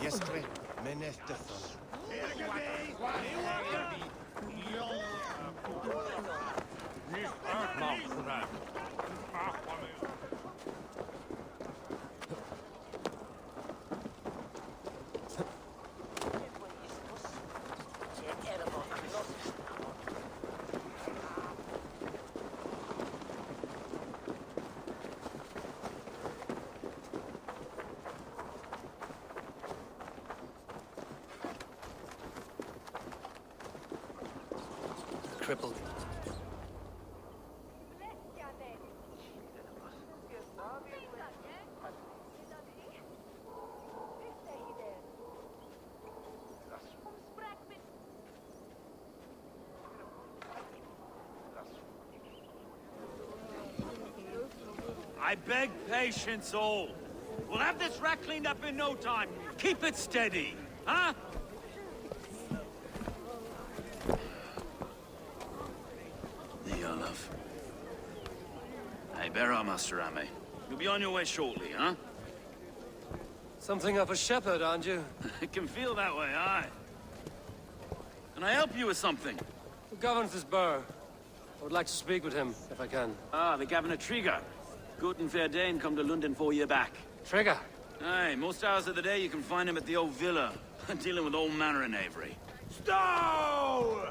Yestre, meneth defon. Crippled. I beg patience, all. We'll have this wreck cleaned up in no time. Keep it steady, huh? There you are, love. Hey, bear our Master Ame. You'll be on your way shortly, huh? Something of a shepherd, aren't you? It can feel that way, aye. Can I help you with something? Who governs this burr? I would like to speak with him, if I can. Ah, the Governor Trigger. Good and fair Dane come to London 4 year back. Trigger! Aye, most hours of the day you can find him at the old villa, dealing with all manner of knavery. Stow!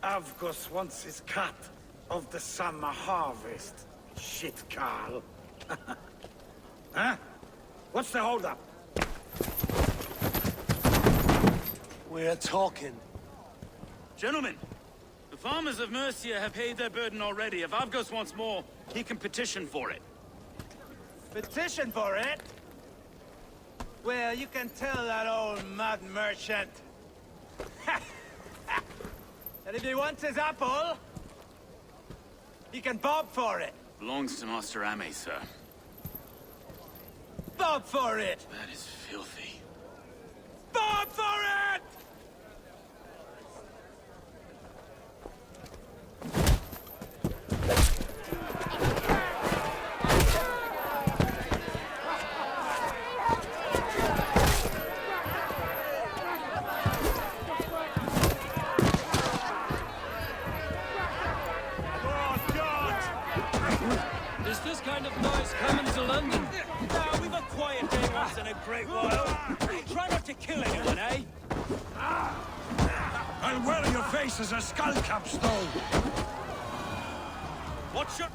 Avgus wants his cut of the summer harvest. Shit, Carl. Huh? What's the holdup? We're talking. Gentlemen, the farmers of Mercia have paid their burden already. If Avgos wants more, he can petition for it. Petition for it? Well, you can tell that old mud merchant. And if he wants his apple, he can bob for it. Belongs to Master Ame, sir. Bob for it! That is filthy. Bob for it! Is this kind of noise coming to London? Now, we've a quiet day once in a great while. Try not to kill anyone, eh? I'll wear your face as a skull capstone. What's your...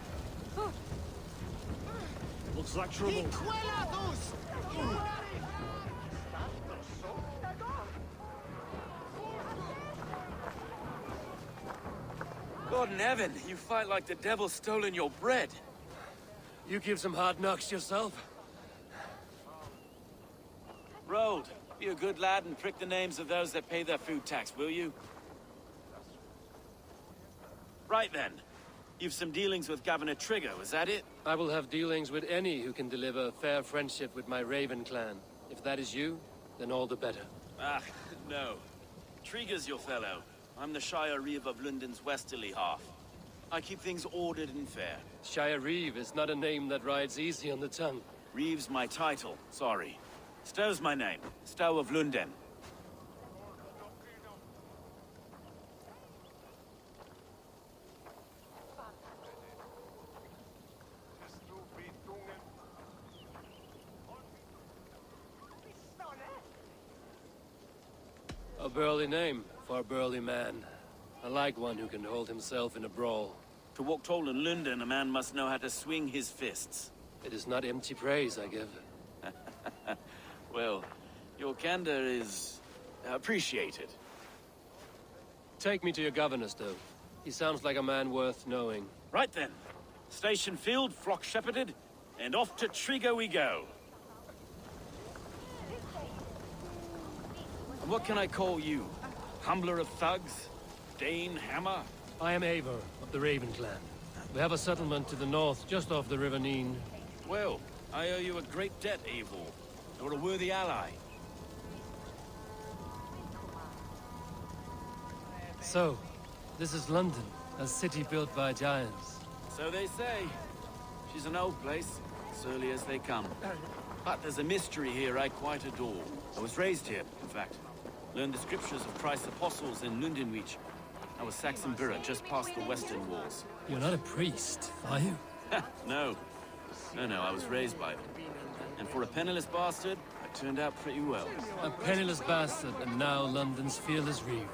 Looks like trouble. God in heaven, you fight like the devil stolen your bread. You give some hard knocks yourself? Rold, be a good lad and prick the names of those that pay their food tax, will you? Right then. You've some dealings with Governor Trigger, was that it? I will have dealings with any who can deliver fair friendship with my Raven clan. If that is you, then all the better. Ah, no. Trigger's your fellow. I'm the Shire Reeve of London's westerly half. I keep things ordered and fair. Shire Reeve is not a name that rides easy on the tongue. Reeve's my title, sorry. Stow's my name. Stow of London. A burly name for a burly man. I like one who can hold himself in a brawl. To walk tall in London, a man must know how to swing his fists. It is not empty praise I give. Well, your candor is appreciated. Take me to your governor, Stowe. He sounds like a man worth knowing. Right then. Station filled, flock shepherded, and off to Trigger we go. And what can I call you? Humbler of thugs? Dane Hammer? I am Eivor of the Raven clan. We have a settlement to the north, just off the River Neen. Well, I owe you a great debt, Eivor. You're a worthy ally. So, this is London, a city built by giants. So they say. She's an old place, surly as they come. But there's a mystery here I quite adore. I was raised here, in fact. Learned the scriptures of Christ's apostles in Lundenwich. I was Saxon Borough, just past the western walls. You're not a priest, are you? No. No, I was raised by them. And for a penniless bastard, I turned out pretty well. A penniless bastard, and now London's fearless reeve.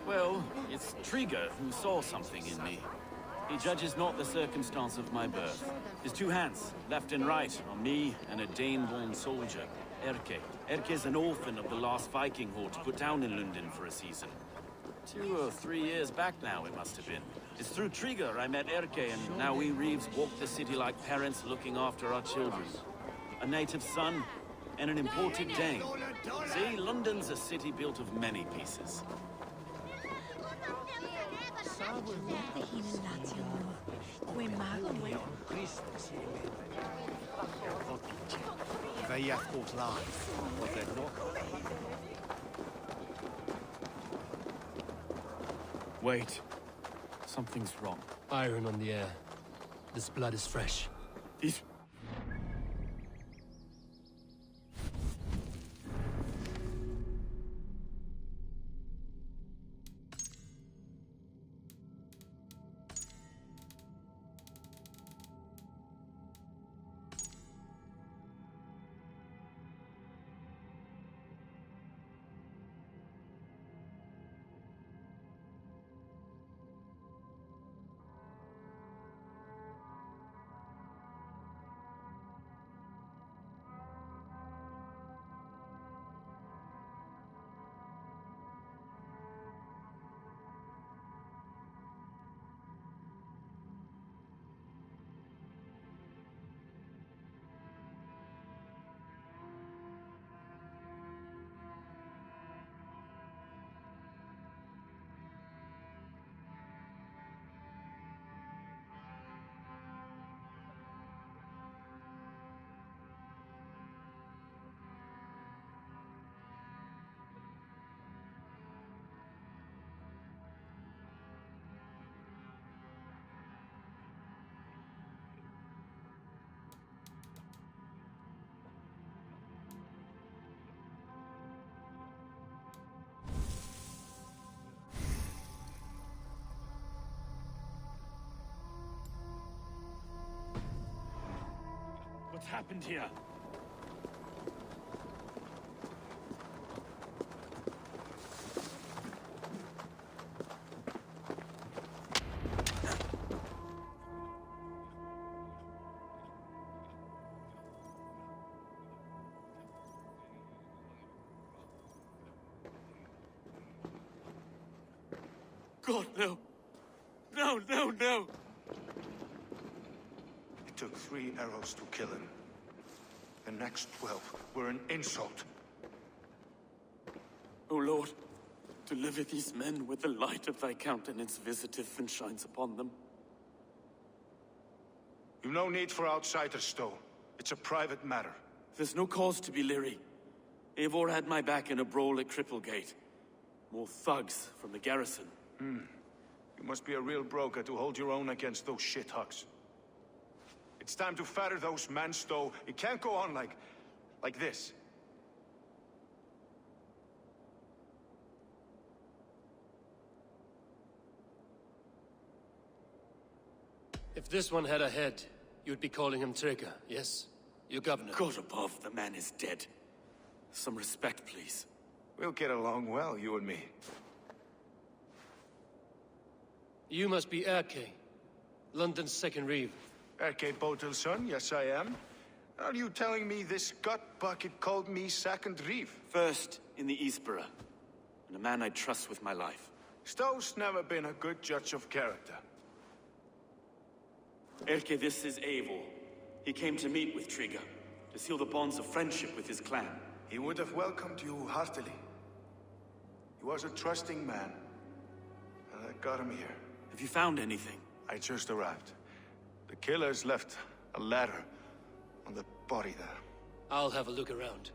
Well, it's Trigger who saw something in me. He judges not the circumstance of my birth. His two hands, left and right, on me and a Dane-born soldier, Erke. Erke's an orphan of the last Viking horde put down in London for a season. 2 or 3 years back now, it must have been. It's through Trigger I met Erke, and now we Reeves walk the city like parents looking after our children. A native son, and an imported Dane. See, London's a city built of many pieces. Wait. Something's wrong. Iron on the air. This blood is fresh. These... What's happened here? God, no. No. It took 3 arrows to kill him. The next 12 were an insult. O Lord, deliver these men with the light of thy countenance visiteth and shines upon them. You've no need for outsiders, Stowe. It's a private matter. There's no cause to be leery. Eivor had my back in a brawl at Cripplegate. More thugs from the garrison. You must be a real broker to hold your own against those shithucks. It's time to fetter those men, Stowe. It can't go on like this. If this one had a head, you'd be calling him Trigger, yes? Your governor. God above, the man is dead. Some respect, please. We'll get along well, you and me. You must be Erke, London's second reeve. Erke Botel's son, yes I am. Are you telling me this gut bucket called me second reeve? First in the Eastborough, and a man I trust with my life. Stowe's never been a good judge of character. Erke, this is Eivor. He came to meet with Trigger, to seal the bonds of friendship with his clan. He would have welcomed you heartily. He was a trusting man, and I got him here. Have you found anything? I just arrived. The killers left a ladder on the body there. I'll have a look around.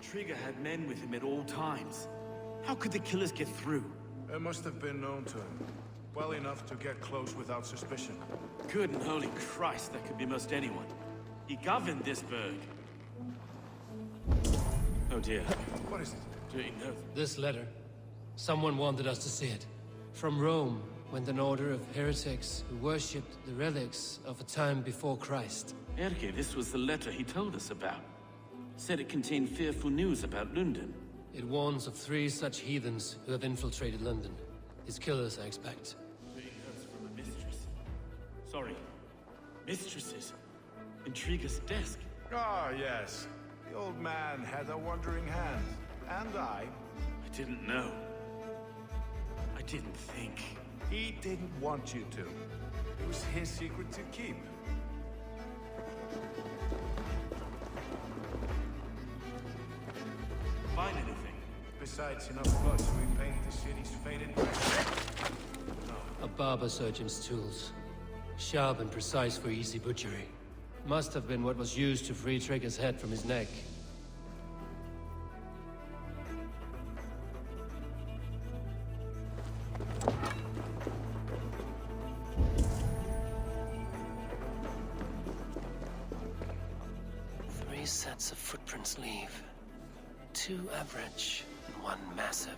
Trigger had men with him at all times. How could the killers get through? It must have been known to him. Well enough to get close without suspicion. Good and holy Christ, that could be most anyone. He governed this burg. Oh dear. What is it? Do you know? This letter. Someone wanted us to see it. From Rome went an order of heretics who worshipped the relics of a time before Christ. Erke, this was the letter he told us about. Said it contained fearful news about London. It warns of 3 such heathens who have infiltrated London. His killers, I expect. Reading notes from a mistress. Sorry. Mistresses. Intrigue's desk. Ah, yes. The old man had a wandering hand. And I. I didn't know. I didn't think. He didn't want you to. It was his secret to keep. Find anything? Besides enough blood to repaint the city's faded red. A barber surgeon's tools. Sharp and precise for easy butchery. Must have been what was used to free Trigger's head from his neck. Three sets of footprints leave. 2 average and 1 massive.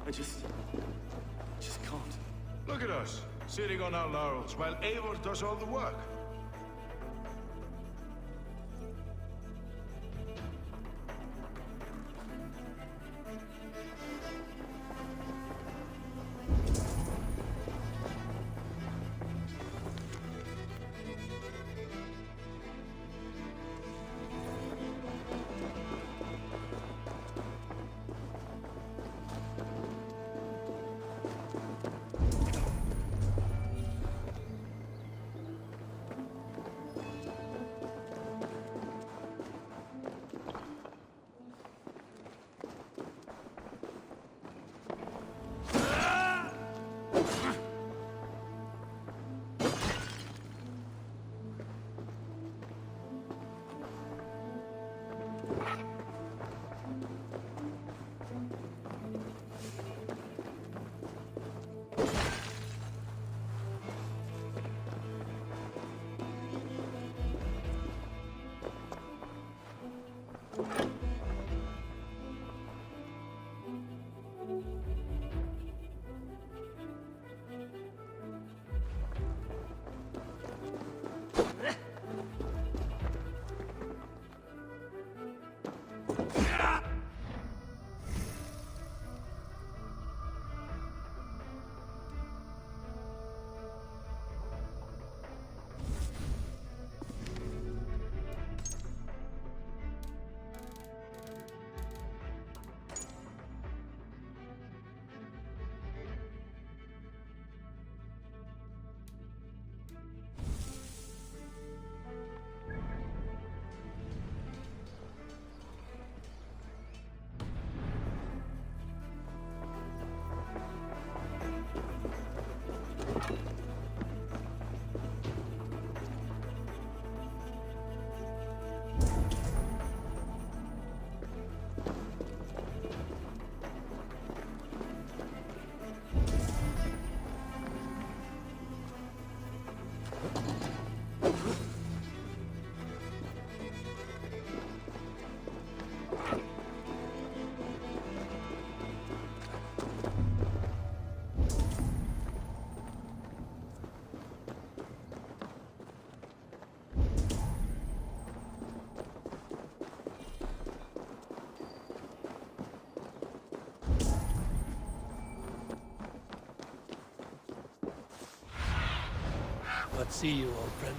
I just can't. Look at us, sitting on our laurels, while Eivor does all the work. not see you, old friend.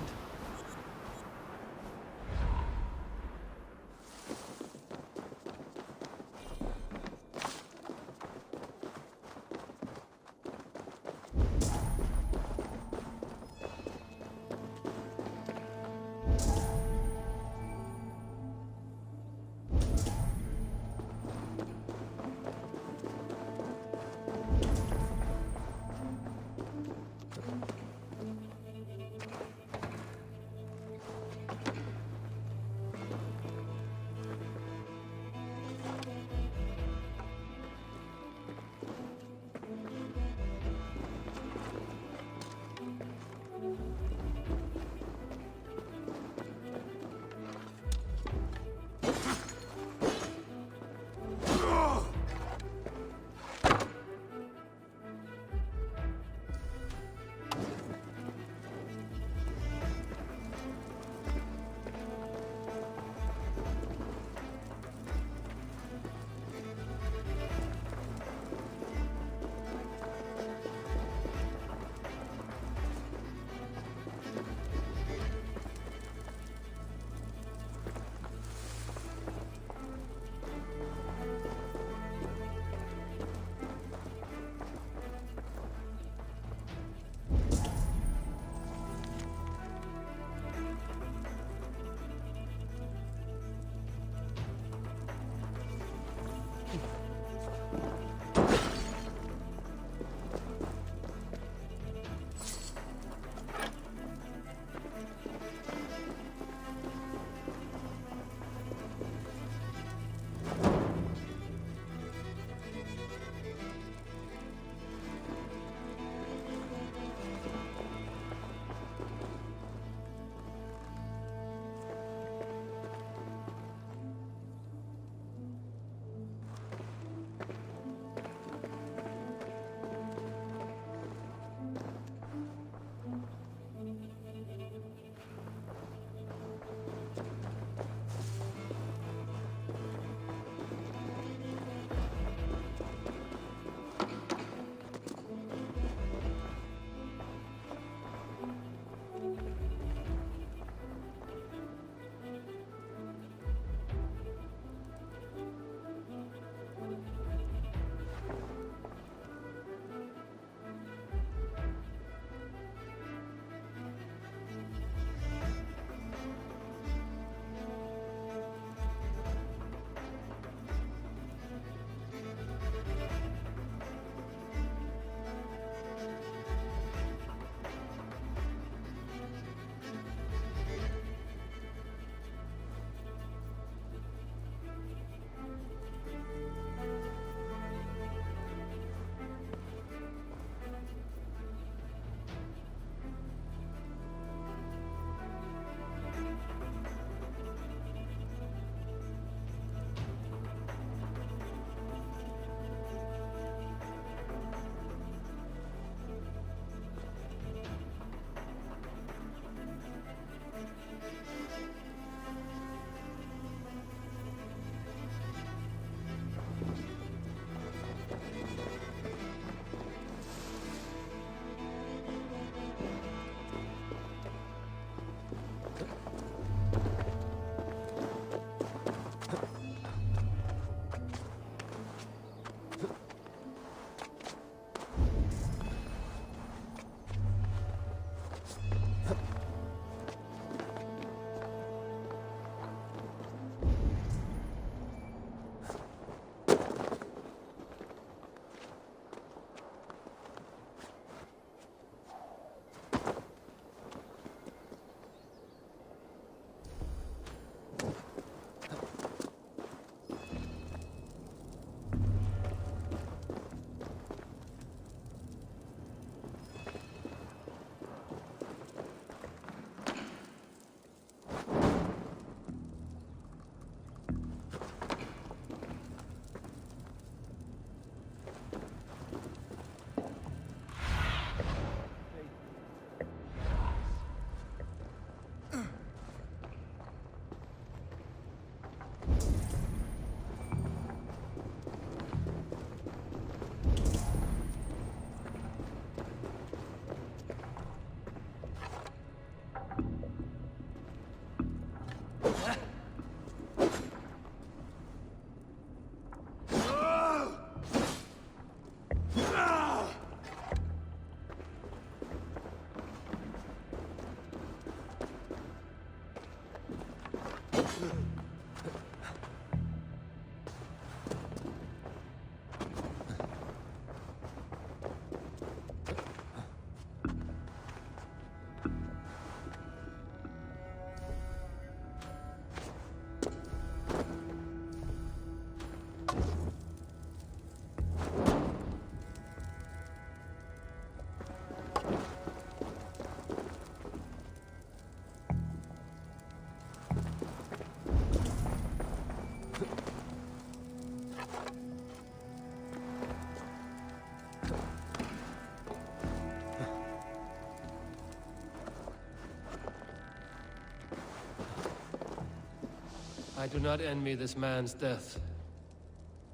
I do not envy this man's death.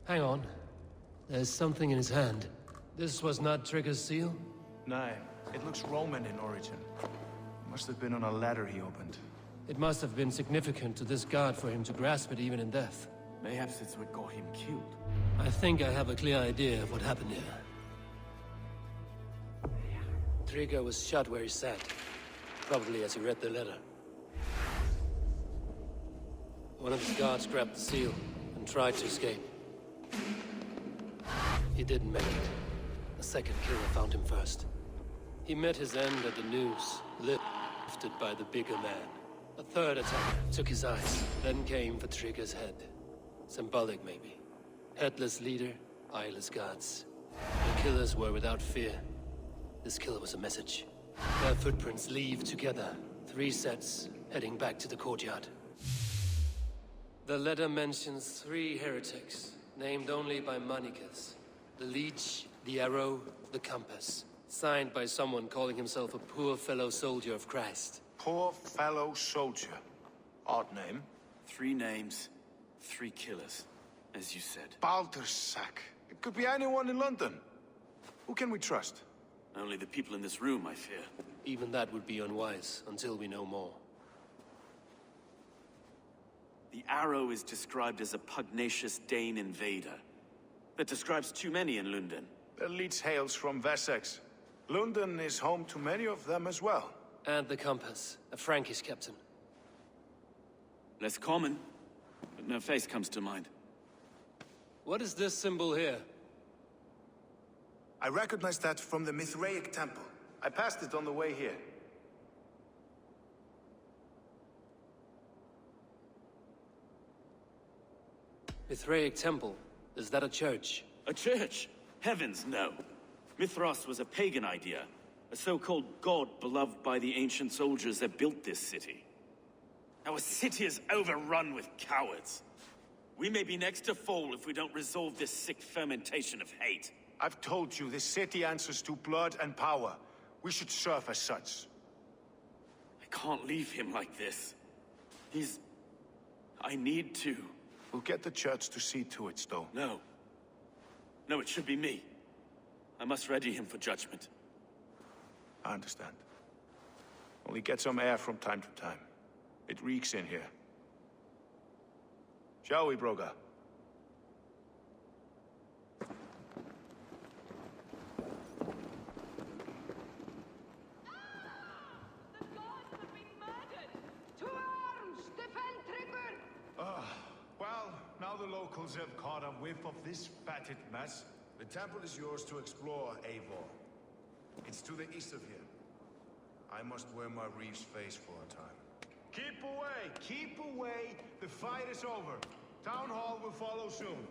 Hang on. There's something in his hand. This was not Trigger's seal? Nah, it looks Roman in origin. Must have been on a ladder he opened. It must have been significant to this god for him to grasp it even in death. Mayhaps it's what got him killed. I think I have a clear idea of what happened here. Trigger was shot where he sat. Probably as he read the letter. One of his guards grabbed the seal and tried to escape. He didn't make it. A second killer found him first. He met his end at the noose, lifted by the bigger man. A third attacker took his eyes, then came for Trigger's head. Symbolic, maybe. Headless leader, eyeless guards. The killers were without fear. This kill was a message. Their footprints leave together. 3 sets, heading back to the courtyard. The letter mentions 3 heretics, named only by monikers. The Leech, the Arrow, the Compass. Signed by someone calling himself a poor fellow soldier of Christ. Poor fellow soldier. Odd name. 3 names, 3 killers, as you said. Baldersack. It could be anyone in London. Who can we trust? Only the people in this room, I fear. Even that would be unwise, until we know more. The Arrow is described as a pugnacious Dane invader. That describes too many in London. The Leech hails from Wessex. London is home to many of them as well. And the Compass, a Frankish captain. Less common, but no face comes to mind. What is this symbol here? I recognize that from the Mithraic temple. I passed it on the way here. Mithraic temple. Is that a church? A church? Heavens, no. Mithras was a pagan idea. A so-called god beloved by the ancient soldiers that built this city. Our city is overrun with cowards. We may be next to fall if we don't resolve this sick fermentation of hate. I've told you, this city answers to blood and power. We should serve as such. I can't leave him like this. I need to. We'll get the church to see to it, Stowe. No. No, it should be me. I must ready him for judgment. I understand. Only get some air from time to time. It reeks in here. Shall we, Broga? Well, now the locals have caught a whiff of this fatted mess. The temple is yours to explore, Eivor. It's to the east of here. I must wear my Reeve's face for a time. Keep away! Keep away! The fight is over. Town Hall will follow soon.